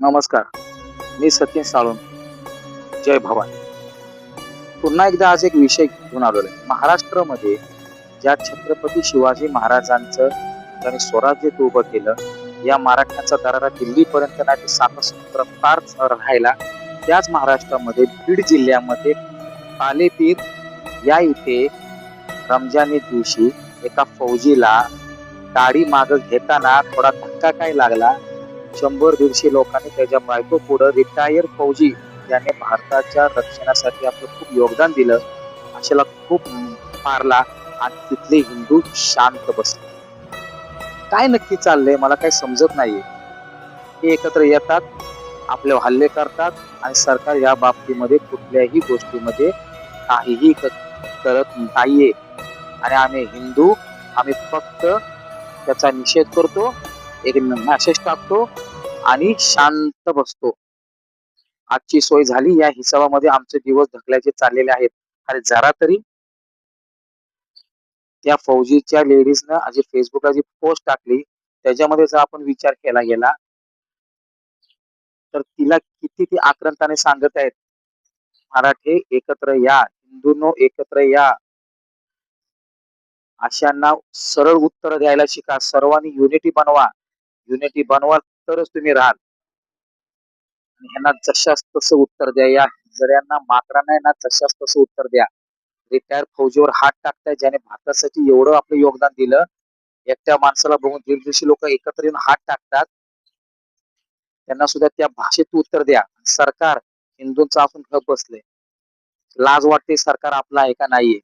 नमस्कार. मी सचिन साळुंखे. जय भवानी. पुन्हा एकदा आज एक विषय घेऊन आलेलो आहे. महाराष्ट्रामध्ये ज्या छत्रपती शिवाजी महाराजांचं त्यांनी स्वराज्य उभं केलं, या मराठ्यांचा दरारा दिल्लीपर्यंत नाही तर सातासमुद्र पार राहिला. त्याच महाराष्ट्रामध्ये बीड जिल्ह्यामध्ये पालेपीर या इथे रमजानी दिवशी एका फौजीला गाडी माग घेताना थोडा धक्का काय लागला. 100-150 लोकांनी त्याच्या बायको पुढे रिटायर फौजी ज्याने भारताच्या रक्षणासाठी आपलं खूप योगदान दिलं अशाला खूप मारला आणि तिथले हिंदू शांत बसले. काय नक्की चाललंय मला काही समजत नाहीये. ते एकत्र येतात, आपले हल्ले करतात आणि सरकार या बाबतीमध्ये कुठल्याही गोष्टीमध्ये काहीही करत नाहीये. आणि आम्ही हिंदू आम्ही फक्त त्याचा निषेध करतो, एक मेसेज टाकतो आणि शांत बसतो. आजची सोय झाली या हिसाबामध्ये आमचे दिवस ढकलायचे चाललेले आहेत. आणि जरा तरी त्या फौजीच्या लेडीजनं आज फेसबुकला जी पोस्ट टाकली त्याच्यामध्ये जर आपण विचार केला गेला तर तिला किती ती आक्रंताने सांगत आहेत, मराठे एकत्र या, हिंदूंनो एकत्र या. अशांना सरळ उत्तर द्यायला शिका. सर्वांनी युनिटी बनवा. युनिटी बनवा तरच तुम्ही राहाल. यांना जशास तसं उत्तर द्या. या जऱ्यांना माकडांना यांना जशास तसं उत्तर द्या. रिटायर फौजीवर हात टाकताय ज्याने भारतासाठी एवढं आपलं योगदान दिलं. एकट्या माणसाला बघून 150 लोक एकत्र येऊन हात टाकतात. त्यांना सुद्धा त्या भाषेत उत्तर द्या. सरकार हिंदूंचा असून गप बसले. लाज वाटते सरकार आपलं आहे का नाहीये.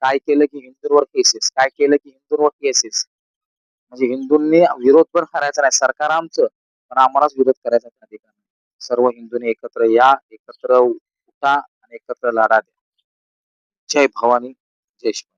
काय केलं की हिंदूंवर केसेस, काय केलं की हिंदूंवर केसेस. म्हणजे हिंदूंनी विरोध पण करायचा नाही. सरकार आमचं पण आम्हालाच विरोध करायचा अधिकार नाही. सर्व हिंदूंनी एकत्र या, एकत्र उठा आणि एकत्र लढा द्या. जय भवानी, जय शिव.